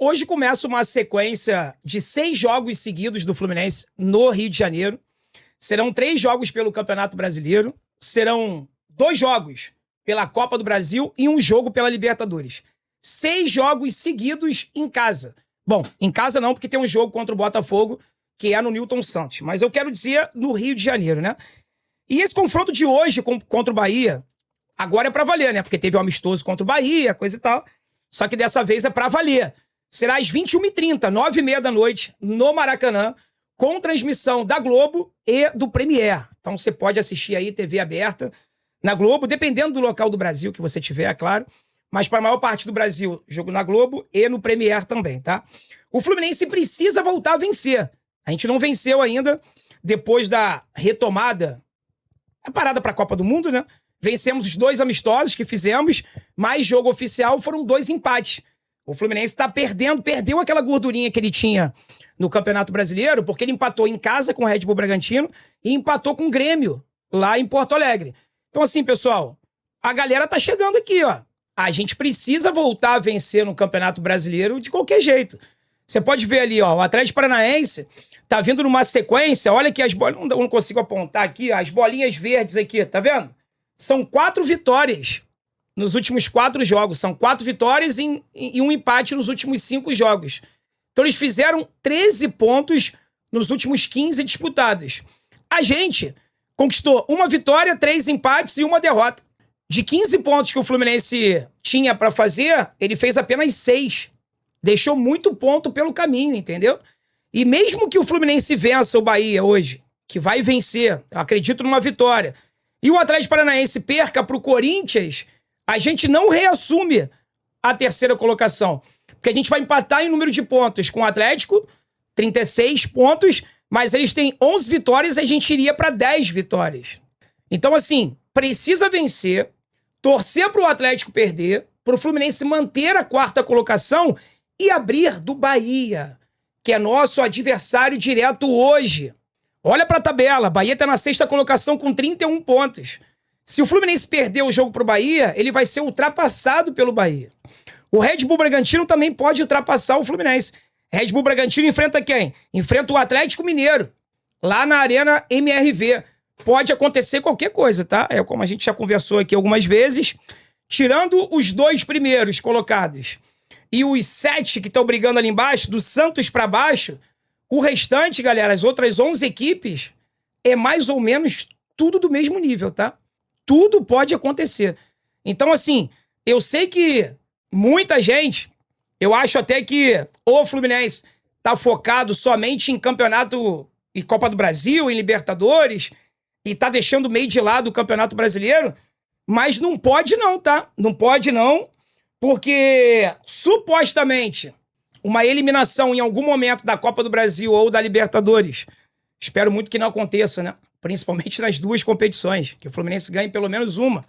Hoje começa uma sequência de 6 jogos seguidos do Fluminense no Rio de Janeiro. Serão 3 jogos pelo Campeonato Brasileiro, serão 2 jogos pela Copa do Brasil e 1 jogo pela Libertadores. 6 jogos seguidos em casa. Bom, em casa não, porque tem um jogo contra o Botafogo, que é no Newton Santos. Mas eu quero dizer no Rio de Janeiro, né? E esse confronto de hoje contra o Bahia, agora é pra valer, né? Porque teve um amistoso contra o Bahia, coisa e tal. Só que dessa vez é pra valer. Será às 21h30, 9h30 da noite, no Maracanã, com transmissão da Globo e do Premiere. Então você pode assistir aí TV aberta na Globo, dependendo do local do Brasil que você tiver, é claro. Mas para a maior parte do Brasil, jogo na Globo e no Premiere também, tá? O Fluminense precisa voltar a vencer. A gente não venceu ainda, depois da retomada, a parada para a Copa do Mundo, né? Vencemos os 2 amistosos que fizemos, mais jogo oficial foram 2 empates. O Fluminense tá perdeu aquela gordurinha que ele tinha no Campeonato Brasileiro, porque ele empatou em casa com o Red Bull Bragantino e empatou com o Grêmio, lá em Porto Alegre. Então assim, pessoal, a galera tá chegando aqui, ó. A gente precisa voltar a vencer no Campeonato Brasileiro de qualquer jeito. Você pode ver ali, ó, o Atlético Paranaense tá vindo numa sequência, olha aqui as bolas, não consigo apontar aqui, ó, as bolinhas verdes aqui, tá vendo? São 4 vitórias nos últimos 4 jogos. São 4 vitórias e 1 empate nos últimos 5 jogos. Então eles fizeram 13 pontos nos últimos 15 disputados. A gente conquistou 1 vitória, 3 empates e 1 derrota. De 15 pontos que o Fluminense tinha pra fazer, ele fez apenas 6. Deixou muito ponto pelo caminho, entendeu? E mesmo que o Fluminense vença o Bahia hoje, que vai vencer, eu acredito numa vitória, e o Atlético Paranaense perca pro Corinthians, a gente não reassume a 3ª colocação. Porque a gente vai empatar em número de pontos com o Atlético, 36 pontos, mas eles têm 11 vitórias e a gente iria para 10 vitórias. Então, assim, precisa vencer, torcer pro Atlético perder, pro Fluminense manter a 4ª colocação e abrir do Bahia, que é nosso adversário direto hoje. Olha pra tabela, Bahia tá na 6ª colocação com 31 pontos. Se o Fluminense perder o jogo pro Bahia, ele vai ser ultrapassado pelo Bahia. O Red Bull Bragantino também pode ultrapassar o Fluminense. Red Bull Bragantino enfrenta quem? Enfrenta o Atlético Mineiro, lá na Arena MRV. Pode acontecer qualquer coisa, tá? É como a gente já conversou aqui algumas vezes. Tirando os 2 primeiros colocados e os 7 que estão brigando ali embaixo, do Santos pra baixo, o restante, galera, as outras 11 equipes, é mais ou menos tudo do mesmo nível, tá? Tudo pode acontecer. Então, assim, eu sei que muita gente, eu acho até que o Fluminense tá focado somente em campeonato e Copa do Brasil, em Libertadores, e tá deixando meio de lado o Campeonato Brasileiro, mas não pode não, tá? Não pode não, porque supostamente uma eliminação em algum momento da Copa do Brasil ou da Libertadores, espero muito que não aconteça, né? Principalmente nas 2 competições, que o Fluminense ganhe pelo menos uma,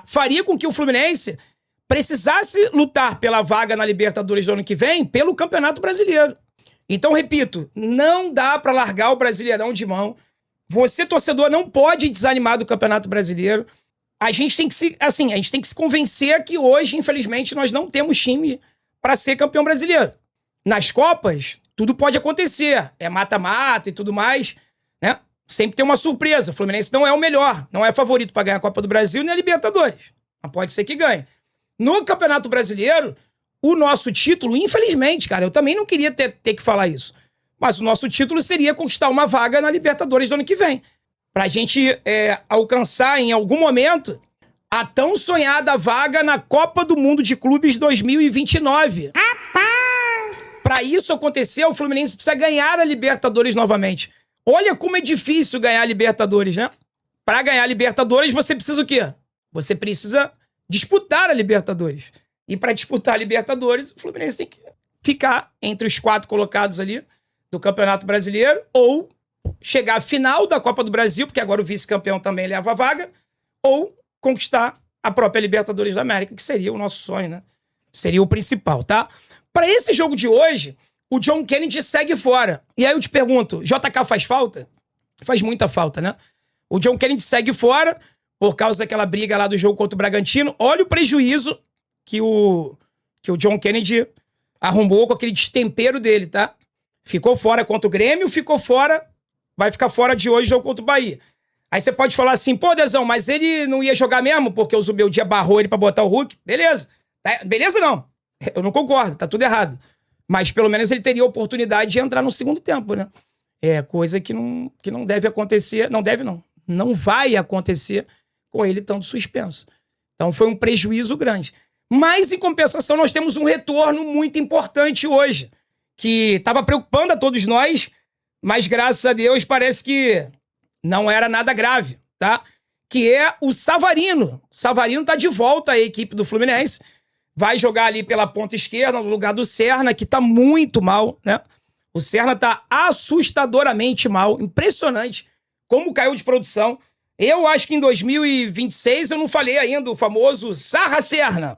faria com que o Fluminense precisasse lutar pela vaga na Libertadores do ano que vem pelo Campeonato Brasileiro. Então, repito, não dá pra largar o Brasileirão de mão. Você, torcedor, não pode desanimar do Campeonato Brasileiro. A gente tem que se convencer que hoje, infelizmente, nós não temos time para ser campeão brasileiro. Nas Copas, tudo pode acontecer. É mata-mata e tudo mais, né? Sempre tem uma surpresa. O Fluminense não é o melhor, não é favorito para ganhar a Copa do Brasil nem a Libertadores. Mas pode ser que ganhe. No Campeonato Brasileiro, o nosso título, infelizmente, cara, eu também não queria ter que falar isso, mas o nosso título seria conquistar uma vaga na Libertadores do ano que vem. Pra gente alcançar em algum momento a tão sonhada vaga na Copa do Mundo de Clubes 2029. Pra isso acontecer, o Fluminense precisa ganhar a Libertadores novamente. Olha como é difícil ganhar a Libertadores, né? Pra ganhar a Libertadores, você precisa o quê? Você precisa disputar a Libertadores. E pra disputar a Libertadores, o Fluminense tem que ficar entre os 4 colocados ali do Campeonato Brasileiro ou chegar à final da Copa do Brasil, porque agora o vice-campeão também leva a vaga, ou conquistar a própria Libertadores da América, que seria o nosso sonho, né? Seria o principal, tá? Para esse jogo de hoje, o John Kennedy segue fora. E aí eu te pergunto, JK faz falta? Faz muita falta, né? O John Kennedy segue fora por causa daquela briga lá do jogo contra o Bragantino. Olha o prejuízo que o John Kennedy arrumou com aquele destempero dele, tá? Ficou fora contra o Grêmio, ficou fora, vai ficar fora de hoje, jogo contra o Bahia. Aí você pode falar assim, pô, Dezão, mas ele não ia jogar mesmo porque o Zubeldia barrou ele pra botar o Hulk? Beleza. Beleza não. Eu não concordo, tá tudo errado. Mas pelo menos ele teria a oportunidade de entrar no segundo tempo, né? É coisa que não deve acontecer, não vai acontecer com ele estando suspenso. Então foi um prejuízo grande. Mas, em compensação, nós temos um retorno muito importante hoje, que estava preocupando a todos nós, mas, graças a Deus, parece que não era nada grave, tá? Que é o Savarino. O Savarino tá de volta à equipe do Fluminense, vai jogar ali pela ponta esquerda, no lugar do Serna, que tá muito mal, né? O Serna tá assustadoramente mal, impressionante como caiu de produção. Eu acho que em 2026 eu não falei ainda o famoso Sarra Serna.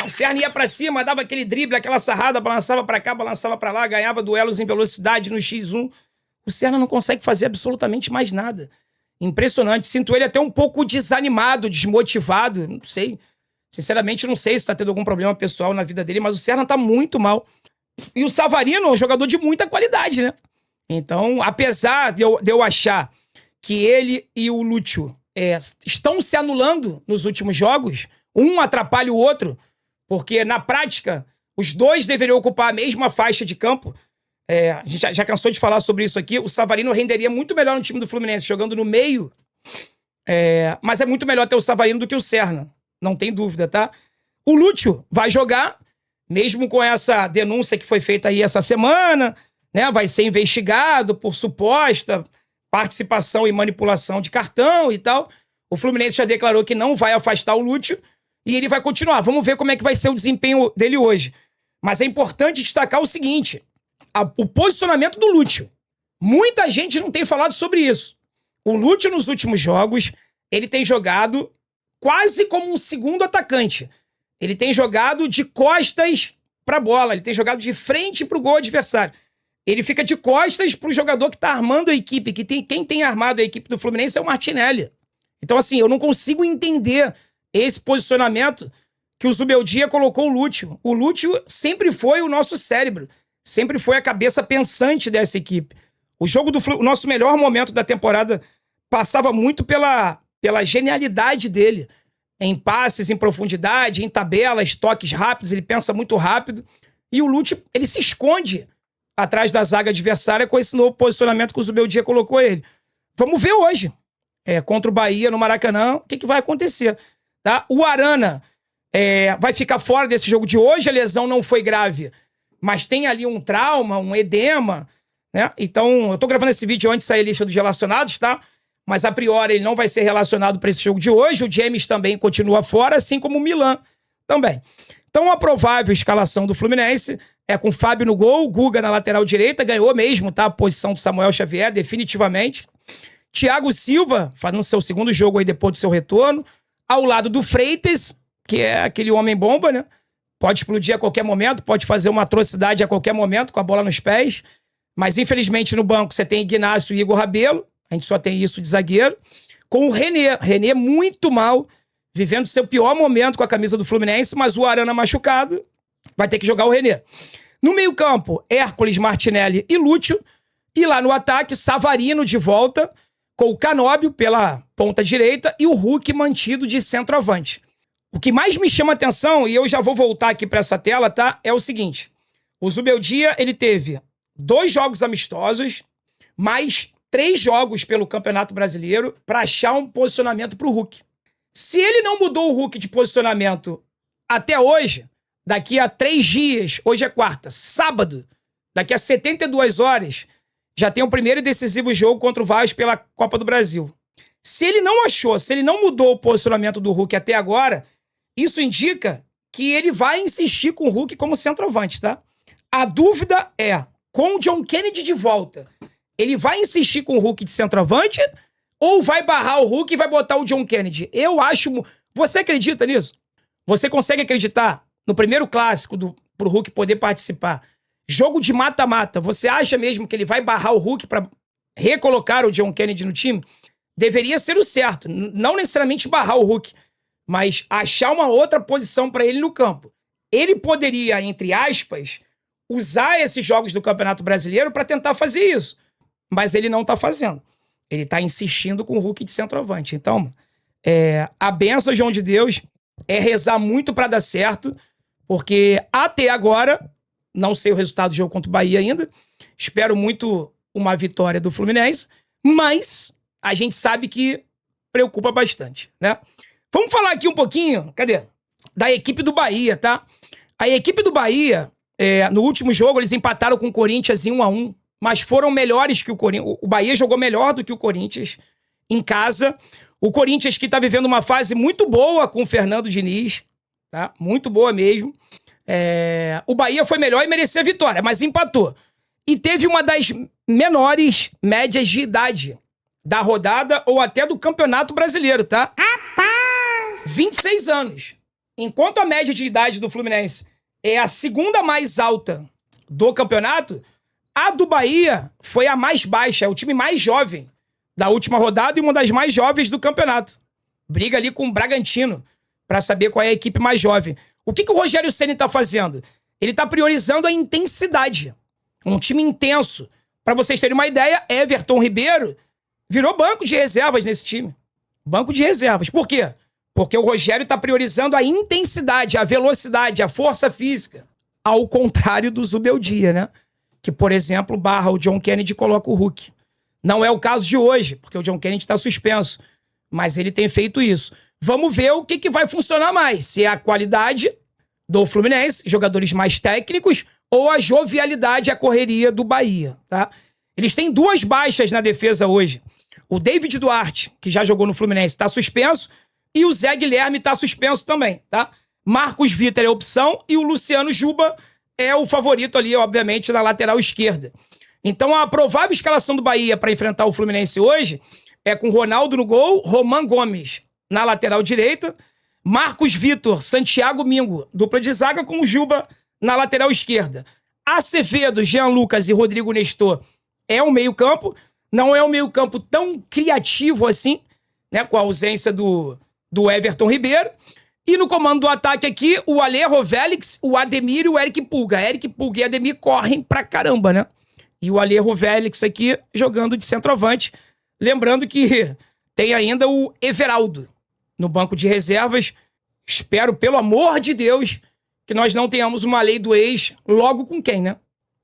O Serna ia pra cima, dava aquele drible, aquela sarrada, balançava pra cá, balançava pra lá, ganhava duelos em velocidade no X1. O Serna não consegue fazer absolutamente mais nada. Impressionante. Sinto ele até um pouco desanimado, desmotivado. Não sei. Sinceramente, não sei se tá tendo algum problema pessoal na vida dele, mas o Serna tá muito mal. E o Savarino é um jogador de muita qualidade, né? Então, apesar de eu achar que ele e o Lúcio estão se anulando nos últimos jogos, um atrapalha o outro, porque na prática os dois deveriam ocupar a mesma faixa de campo. A gente já cansou de falar sobre isso aqui. O Savarino renderia muito melhor no time do Fluminense jogando no meio, mas é muito melhor ter o Savarino do que o Serna, não tem dúvida, tá? O Lúcio vai jogar, mesmo com essa denúncia que foi feita aí essa semana, né? Vai ser investigado por suposta participação e manipulação de cartão e tal. O Fluminense já declarou que não vai afastar o Lúcio e ele vai continuar. Vamos ver como é que vai ser o desempenho dele hoje. Mas é importante destacar o seguinte, o posicionamento do Lúcio. Muita gente não tem falado sobre isso. O Lúcio, nos últimos jogos, ele tem jogado quase como um segundo atacante. Ele tem jogado de costas pra bola, ele tem jogado de frente pro gol adversário. Ele fica de costas pro jogador que tá armando a equipe, quem tem armado a equipe do Fluminense é o Martinelli. Então, assim, eu não consigo entender esse posicionamento que o Zubeldia colocou o Lúcio. O Lúcio sempre foi o nosso cérebro, sempre foi a cabeça pensante dessa equipe. O nosso melhor momento da temporada passava muito pela genialidade dele. Em passes, em profundidade, em tabelas, toques rápidos, ele pensa muito rápido. E o Lúcio, ele se esconde atrás da zaga adversária com esse novo posicionamento que o Zubeldia colocou ele. Vamos ver hoje, contra o Bahia no Maracanã, o que vai acontecer. Tá? O Arana vai ficar fora desse jogo de hoje, a lesão não foi grave, mas tem ali um trauma, um edema, né? Então, eu tô gravando esse vídeo antes de sair a lista dos relacionados, tá? Mas a priori ele não vai ser relacionado para esse jogo de hoje. O James também continua fora, assim como o Milan também. Então a provável escalação do Fluminense é com Fábio no gol, Guga na lateral direita, ganhou mesmo, tá? A posição do Samuel Xavier, definitivamente. Thiago Silva, fazendo seu segundo jogo aí depois do seu retorno, ao lado do Freitas, que é aquele homem bomba, né? Pode explodir a qualquer momento, pode fazer uma atrocidade a qualquer momento com a bola nos pés. Mas infelizmente no banco você tem Ignacio e Igor Rabelo. A gente só tem isso de zagueiro. Com o René. René muito mal, vivendo seu pior momento com a camisa do Fluminense, mas o Arana machucado, vai ter que jogar o René. No meio-campo, Hércules, Martinelli e Lúcio. E lá no ataque, Savarino de volta, com o Canóbio pela ponta direita e o Hulk mantido de centroavante. O que mais me chama atenção, e eu já vou voltar aqui para essa tela, tá? É o seguinte. O Zubeldia, ele teve 2 jogos amistosos, mais 3 jogos pelo Campeonato Brasileiro para achar um posicionamento para o Hulk. Se ele não mudou o Hulk de posicionamento até hoje, daqui a 3 dias, hoje é quarta, sábado, daqui a 72 horas, já tem o primeiro e decisivo jogo contra o Vasco pela Copa do Brasil. Se ele não achou, se ele não mudou o posicionamento do Hulk até agora, isso indica que ele vai insistir com o Hulk como centroavante, tá? A dúvida é, com o John Kennedy de volta, ele vai insistir com o Hulk de centroavante ou vai barrar o Hulk e vai botar o John Kennedy? Eu acho... Você acredita nisso? Você consegue acreditar no primeiro clássico pro Hulk poder participar? Jogo de mata-mata. Você acha mesmo que ele vai barrar o Hulk para recolocar o John Kennedy no time? Deveria ser o certo. Não necessariamente barrar o Hulk, mas achar uma outra posição para ele no campo. ele poderia, entre aspas, usar esses jogos do Campeonato Brasileiro para tentar fazer isso. Mas ele não tá fazendo. Ele tá insistindo com o Hulk de centroavante. Então, a bênção, João de Deus, é rezar muito para dar certo, porque até agora, não sei o resultado do jogo contra o Bahia ainda, espero muito uma vitória do Fluminense, mas a gente sabe que preocupa bastante, né? Vamos falar aqui um pouquinho, cadê? Da equipe do Bahia, tá? A equipe do Bahia, no último jogo, eles empataram com o Corinthians em 1-1, mas foram melhores que o Corinthians. O Bahia jogou melhor do que o Corinthians em casa. O Corinthians que tá vivendo uma fase muito boa com o Fernando Diniz, tá? Muito boa mesmo. O Bahia foi melhor e merecia a vitória, mas empatou. E teve uma das menores médias de idade da rodada ou até do Campeonato Brasileiro, tá? 26 anos. Enquanto a média de idade do Fluminense é a segunda mais alta do campeonato, a do Bahia foi a mais baixa, é o time mais jovem da última rodada e uma das mais jovens do campeonato. Briga ali com o Bragantino pra saber qual é a equipe mais jovem. O que o Rogério Ceni tá fazendo? Ele tá priorizando a intensidade. Um time intenso. Pra vocês terem uma ideia, Everton Ribeiro virou banco de reservas nesse time. Banco de reservas. Por quê? Porque o Rogério tá priorizando a intensidade, a velocidade, a força física. Ao contrário do Zubeldia, né? Que, por exemplo, barra o John Kennedy e coloca o Hulk. Não é o caso de hoje, porque o John Kennedy tá suspenso. Mas ele tem feito isso. Vamos ver o que vai funcionar mais. Se é a qualidade do Fluminense, jogadores mais técnicos, ou a jovialidade, a correria do Bahia, tá? Eles têm duas baixas na defesa hoje. O David Duarte, que já jogou no Fluminense, tá suspenso, e o Zé Guilherme tá suspenso também, tá? Marcos Vitor é opção e o Luciano Juba é o favorito ali, obviamente, na lateral esquerda. Então a provável escalação do Bahia para enfrentar o Fluminense hoje é com Ronaldo no gol, Roman Gomes na lateral direita, Marcos Vitor, Santiago Mingo, dupla de zaga com o Juba na lateral esquerda. Acevedo, Jean Lucas e Rodrigo Nestor é o meio-campo. Não é um meio-campo tão criativo assim, né? Com a ausência do Everton Ribeiro. E no comando do ataque aqui, o Alejo Félix, o Ademir e o Eric Pulga. Eric Pulga e Ademir correm pra caramba, né? E o Alejo Félix aqui jogando de centroavante. Lembrando que tem ainda o Everaldo no banco de reservas. Espero, pelo amor de Deus, que nós não tenhamos uma lei do ex logo com quem, né?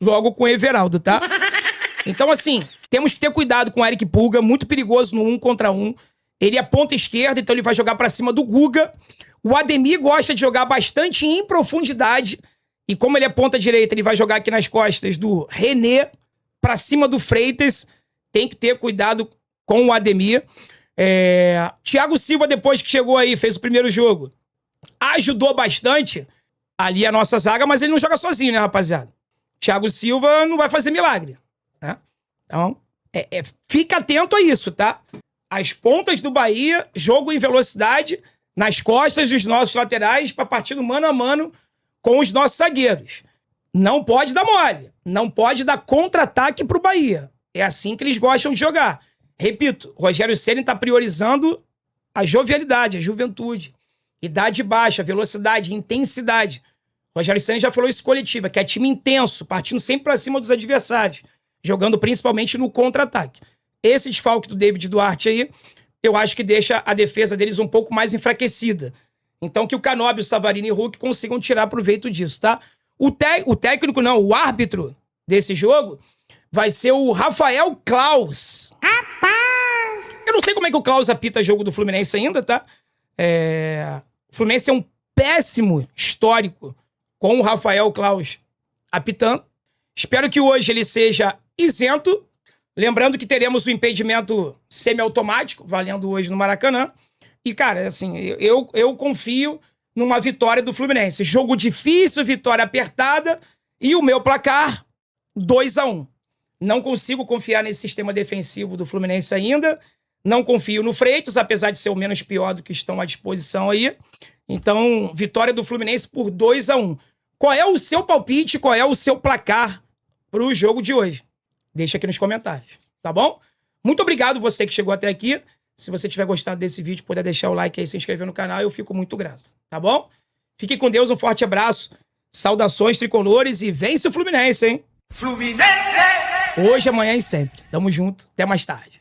Logo com o Everaldo, tá? Então, assim, temos que ter cuidado com o Eric Pulga, muito perigoso no 1 contra 1. Ele é ponta esquerda, então ele vai jogar pra cima do Guga. O Ademir gosta de jogar bastante em profundidade. E como ele é ponta direita, ele vai jogar aqui nas costas do René, pra cima do Freitas. Tem que ter cuidado com o Ademir. Thiago Silva, depois que chegou aí, fez o primeiro jogo, ajudou bastante ali a nossa zaga, mas ele não joga sozinho, né, rapaziada? Thiago Silva não vai fazer milagre, né? Então, fica atento a isso, tá? As pontas do Bahia, jogo em velocidade, nas costas dos nossos laterais, pra partir do mano a mano com os nossos zagueiros. Não pode dar mole. Não pode dar contra-ataque pro Bahia. É assim que eles gostam de jogar. Repito, o Rogério Ceni tá priorizando a jovialidade, a juventude. Idade baixa, velocidade, intensidade. O Rogério Ceni já falou isso coletiva, que é time intenso, partindo sempre pra cima dos adversários, jogando principalmente no contra-ataque. Esse desfalque do David Duarte aí, eu acho que deixa a defesa deles um pouco mais enfraquecida. Então que o Canóbio, o Savarino e o Hulk consigam tirar proveito disso, tá? O técnico não, o árbitro desse jogo vai ser o Rafael Claus. Eu não sei como é que o Claus apita jogo do Fluminense ainda, tá? O Fluminense tem um péssimo histórico com o Rafael Claus apitando. Espero que hoje ele seja isento. Lembrando que teremos o impedimento semiautomático, valendo hoje no Maracanã. E, cara, assim, eu confio numa vitória do Fluminense. Jogo difícil, vitória apertada. E o meu placar, 2-1. Não consigo confiar nesse sistema defensivo do Fluminense ainda. Não confio no Freitas, apesar de ser o menos pior do que estão à disposição aí. Então, vitória do Fluminense por 2-1. Qual é o seu palpite? Qual é o seu placar pro jogo de hoje? Deixa aqui nos comentários, tá bom? Muito obrigado você que chegou até aqui. Se você tiver gostado desse vídeo, puder deixar o like aí, se inscrever no canal, eu fico muito grato, tá bom? Fique com Deus, um forte abraço. Saudações tricolores e vence o Fluminense, hein? Fluminense! Hoje, amanhã e sempre. Tamo junto. Até mais tarde.